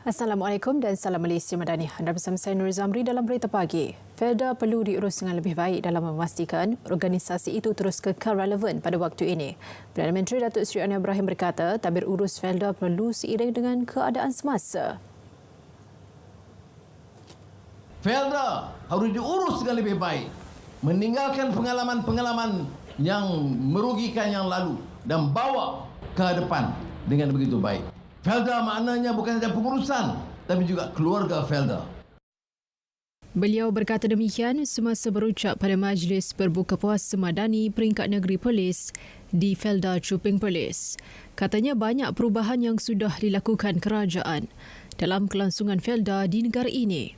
Assalamualaikum dan salam Malaysia Madani. Anda bersama saya Nur Zamri dalam Berita Pagi. Felda perlu diurus dengan lebih baik dalam memastikan organisasi itu terus kekal relevan pada waktu ini. Perdana Menteri Datuk Seri Anwar Ibrahim berkata tabir urus Felda perlu seiring dengan keadaan semasa. Felda harus diurus dengan lebih baik. Meninggalkan pengalaman-pengalaman yang merugikan yang lalu dan bawa ke depan dengan begitu baik. Felda maknanya bukan sahaja pengurusan, tapi juga keluarga Felda. Beliau berkata demikian semasa berucap pada Majlis Berbuka Puasa Madani Peringkat Negeri Perlis di Felda Chuping Perlis. Katanya banyak perubahan yang sudah dilakukan kerajaan dalam kelangsungan Felda di negara ini.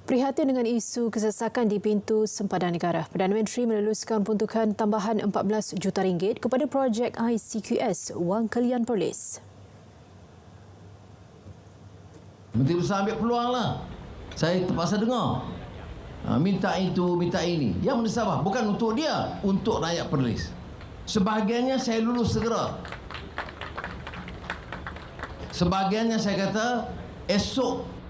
Prihatin dengan isu kesesakan di pintu sempadan negara, Perdana Menteri meluluskan peruntukan tambahan RM14 juta kepada projek ICQS Wang Kelian Perlis. Menteri Besar ambil peluang lah. Saya terpaksa dengar. Minta itu, minta ini. Yang mensabah bukan untuk dia, untuk rakyat Perlis. Sebahagiannya saya lulus segera. Sebahagiannya saya kata esok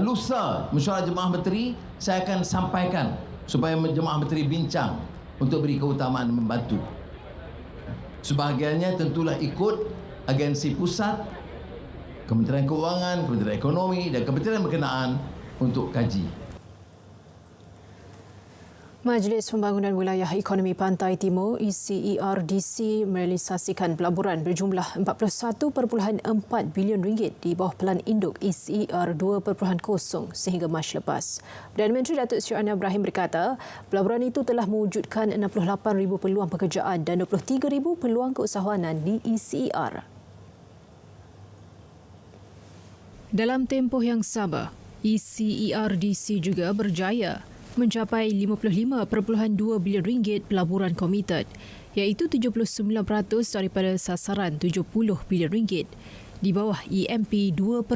lusa mesyuarat Jemaah Menteri saya akan sampaikan supaya Jemaah Menteri bincang untuk beri keutamaan membantu. Sebahagiannya tentulah ikut agensi pusat, Kementerian Keuangan, Kementerian Ekonomi dan kementerian berkenaan untuk kaji. Majlis Pembangunan Wilayah Ekonomi Pantai Timur ECERDC merealisasikan pelaburan berjumlah RM41.4 bilion di bawah Pelan Induk ECER 2.0 sehingga Mac lepas. Perdana Menteri Datuk Seri Anwar Ibrahim berkata, pelaburan itu telah mewujudkan 68,000 peluang pekerjaan dan 23,000 peluang keusahawanan di ECER. Dalam tempoh yang sama, ECERDC juga berjaya mencapai RM55.2 bilion pelaburan komited, iaitu 79% daripada sasaran RM70 bilion di bawah EMP 2.0.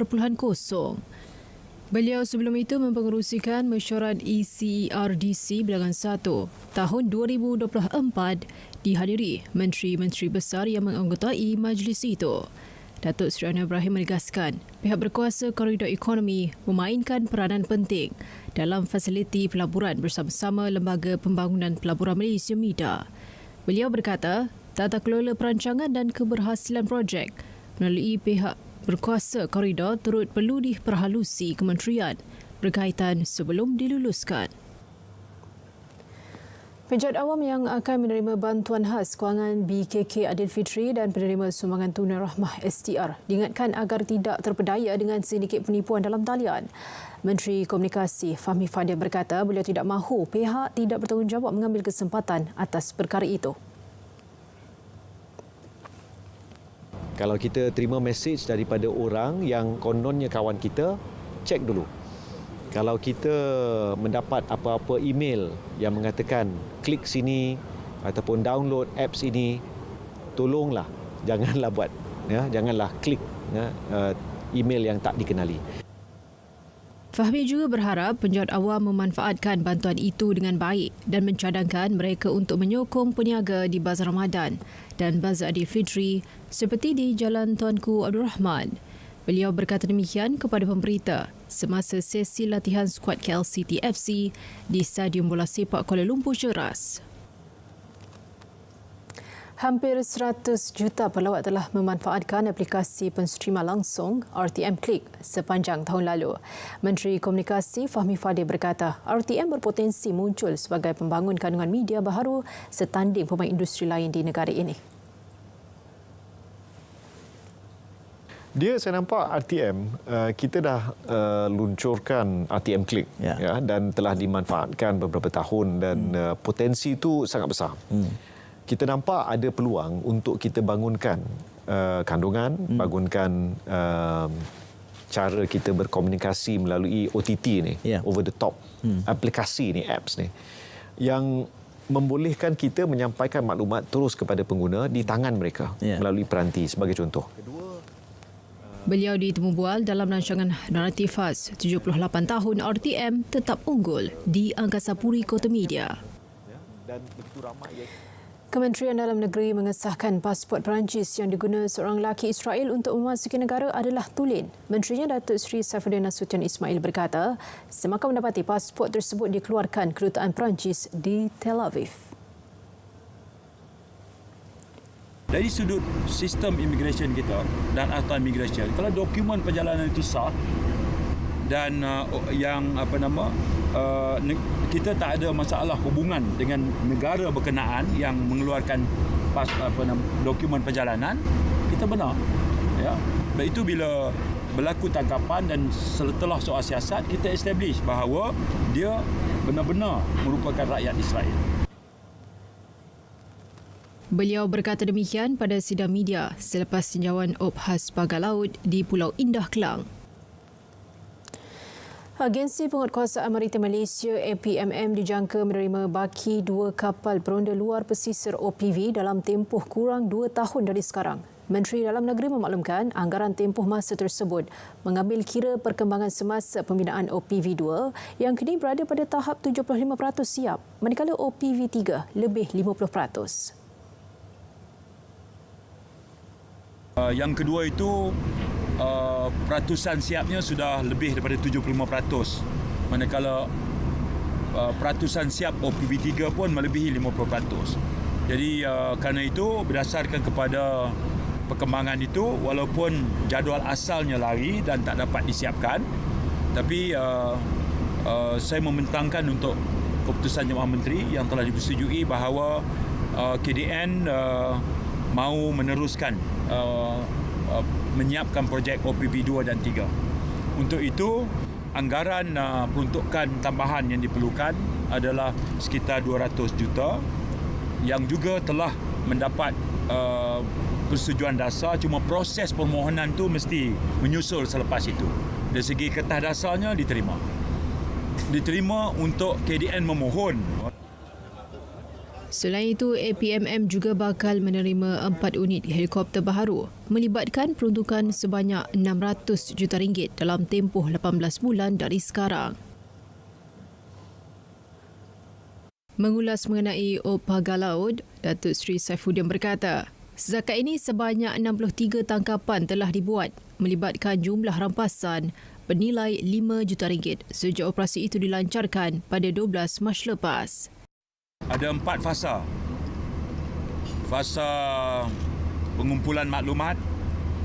Beliau sebelum itu mempengerusikan mesyuarat ECERDC bilangan 1 tahun 2024 dihadiri menteri-menteri besar yang menganggotai majlis itu. Datuk Seri Anwar Ibrahim menegaskan pihak berkuasa koridor ekonomi memainkan peranan penting dalam fasiliti pelaburan bersama-sama Lembaga Pembangunan Pelaburan Malaysia MIDA. Beliau berkata, tata kelola perancangan dan keberhasilan projek melalui pihak berkuasa koridor turut perlu diperhalusi kementerian berkaitan sebelum diluluskan. Penjahat awam yang akan menerima bantuan khas kewangan BKK Aidilfitri dan penerima sumbangan tunai rahmah STR diingatkan agar tidak terpedaya dengan sindiket penipuan dalam talian. Menteri Komunikasi Fahmi Fadil berkata beliau tidak mahu pihak tidak bertanggungjawab mengambil kesempatan atas perkara itu. Kalau kita terima mesej daripada orang yang kononnya kawan kita, cek dulu. Kalau kita mendapat apa-apa email yang mengatakan klik sini ataupun download apps ini, tolonglah janganlah buat, janganlah klik email yang tak dikenali. Fahmi juga berharap penjahat awam memanfaatkan bantuan itu dengan baik dan mencadangkan mereka untuk menyokong peniaga di Bazar Ramadan dan Bazar Aidilfitri seperti di Jalan Tuanku Abdul Rahman. Beliau berkata demikian kepada pemberita semasa sesi latihan skuad KLCT FC di Stadium Bola Sepak Kuala Lumpur Ceras. Hampir 100 juta pelawat telah memanfaatkan aplikasi penstrima langsung RTM Click sepanjang tahun lalu. Menteri Komunikasi Fahmi Fadil berkata RTM berpotensi muncul sebagai pembangun kandungan media baharu setanding pemain industri lain di negara ini. Saya nampak RTM, kita dah luncurkan RTM Click dan telah dimanfaatkan beberapa tahun dan potensi itu sangat besar. Kita nampak ada peluang untuk kita bangunkan kandungan, bangunkan cara kita berkomunikasi melalui OTT ni, over the top, aplikasi ni, apps ni, yang membolehkan kita menyampaikan maklumat terus kepada pengguna di tangan mereka melalui peranti sebagai contoh. Beliau ditemu bual dalam rancangan naratif khas 78 tahun RTM tetap unggul di Angkasa Puri Kota Media. Dan begitu ramai Kementerian Dalam Negeri mengesahkan pasport Perancis yang diguna seorang lelaki Israel untuk memasuki negara adalah tulen. Menterinya Datuk Seri Saifuddin Nasution Ismail berkata, semakan mendapati pasport tersebut dikeluarkan Kedutaan Perancis di Tel Aviv. Dari sudut sistem immigration kita dan atau immigration, kalau dokumen perjalanan itu sah dan kita tak ada masalah hubungan dengan negara berkenaan yang mengeluarkan dokumen perjalanan, kita benar. Ya. Dan itu bila berlaku tangkapan dan setelah soal siasat, kita establish bahawa dia benar-benar merupakan rakyat Israel. Beliau berkata demikian pada sidang media selepas tinjauan Ophas Pagar Laut di Pulau Indah, Kelang. Agensi Penguatkuasaan Maritim Malaysia APMM dijangka menerima baki 2 kapal peronda luar pesisir OPV dalam tempoh kurang 2 tahun dari sekarang. Menteri Dalam Negeri memaklumkan anggaran tempoh masa tersebut mengambil kira perkembangan semasa pembinaan OPV2 yang kini berada pada tahap 75% siap, manakala OPV3 lebih 50%. Yang kedua itu peratusan siapnya sudah lebih daripada 75%. Manakala peratusan siap OPV3 pun melebihi 50%. Jadi kerana itu berdasarkan kepada perkembangan itu, walaupun jadual asalnya lari dan tak dapat disiapkan, tapi saya membentangkan untuk keputusan Jabatan Menteri yang telah dipersetujui bahawa KDN mahu meneruskan menyiapkan projek OPV2 dan 3. Untuk itu, anggaran peruntukan tambahan yang diperlukan adalah sekitar 200 juta yang juga telah mendapat persetujuan dasar, cuma proses permohonan tu mesti menyusul selepas itu. Dari segi kertas dasarnya diterima. Diterima untuk KDN memohon. Selain itu, APMM juga bakal menerima 4 unit helikopter baharu melibatkan peruntukan sebanyak 600 juta ringgit dalam tempoh 18 bulan dari sekarang. Mengulas mengenai Op Pagar Laut, Datuk Seri Saifuddin berkata, setakat ini sebanyak 63 tangkapan telah dibuat melibatkan jumlah rampasan bernilai 5 juta ringgit sejak operasi itu dilancarkan pada 12 Mac lepas. Ada 4 fasa. Fasa pengumpulan maklumat,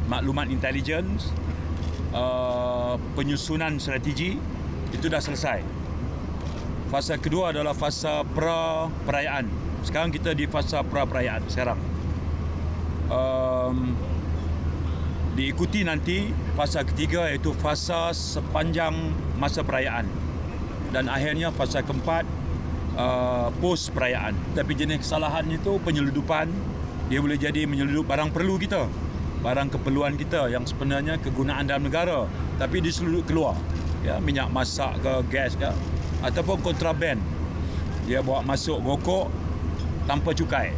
maklumat intelligence, penyusunan strategi, itu dah selesai. Fasa kedua adalah fasa pra-perayaan. Sekarang kita di fasa pra-perayaan sekarang. Diikuti nanti fasa ketiga iaitu fasa sepanjang masa perayaan. Dan akhirnya fasa keempat, post perayaan. Tapi jenis kesalahan itu penyeludupan, dia boleh jadi menyeludup barang perlu kita, barang keperluan kita yang sebenarnya kegunaan dalam negara, tapi diseludup keluar, ya, minyak masak ke gas ke, ataupun kontraban, dia bawa masuk rokok tanpa cukai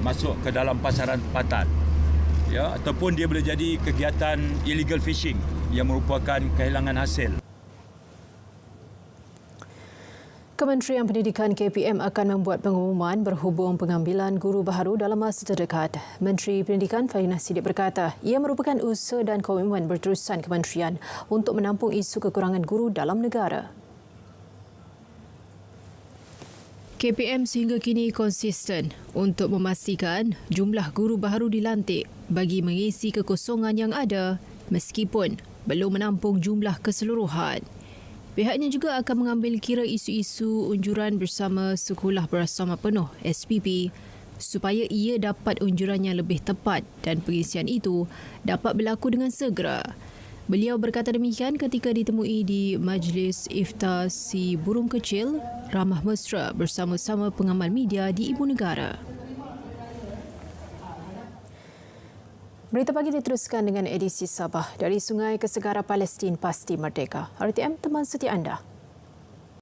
masuk ke dalam pasaran tempatan, ya, ataupun dia boleh jadi kegiatan illegal fishing yang merupakan kehilangan hasil. Kementerian Pendidikan KPM akan membuat pengumuman berhubung pengambilan guru baharu dalam masa terdekat. Menteri Pendidikan Fahinah Siddiq berkata, ia merupakan usaha dan komitmen berterusan kementerian untuk menampung isu kekurangan guru dalam negara. KPM sehingga kini konsisten untuk memastikan jumlah guru baharu dilantik bagi mengisi kekosongan yang ada meskipun belum menampung jumlah keseluruhan. Pihaknya juga akan mengambil kira isu-isu unjuran bersama Sekolah Berasrama Penuh SPP supaya ia dapat unjurannya lebih tepat dan pengisian itu dapat berlaku dengan segera. Beliau berkata demikian ketika ditemui di Majlis Iftar Si Burung Kecil Ramah Mesra bersama-sama pengamal media di Ibu Negara. Berita pagi diteruskan dengan edisi Sabah dari Sungai ke Segara Palestin Pasti Merdeka. RTM teman setia anda.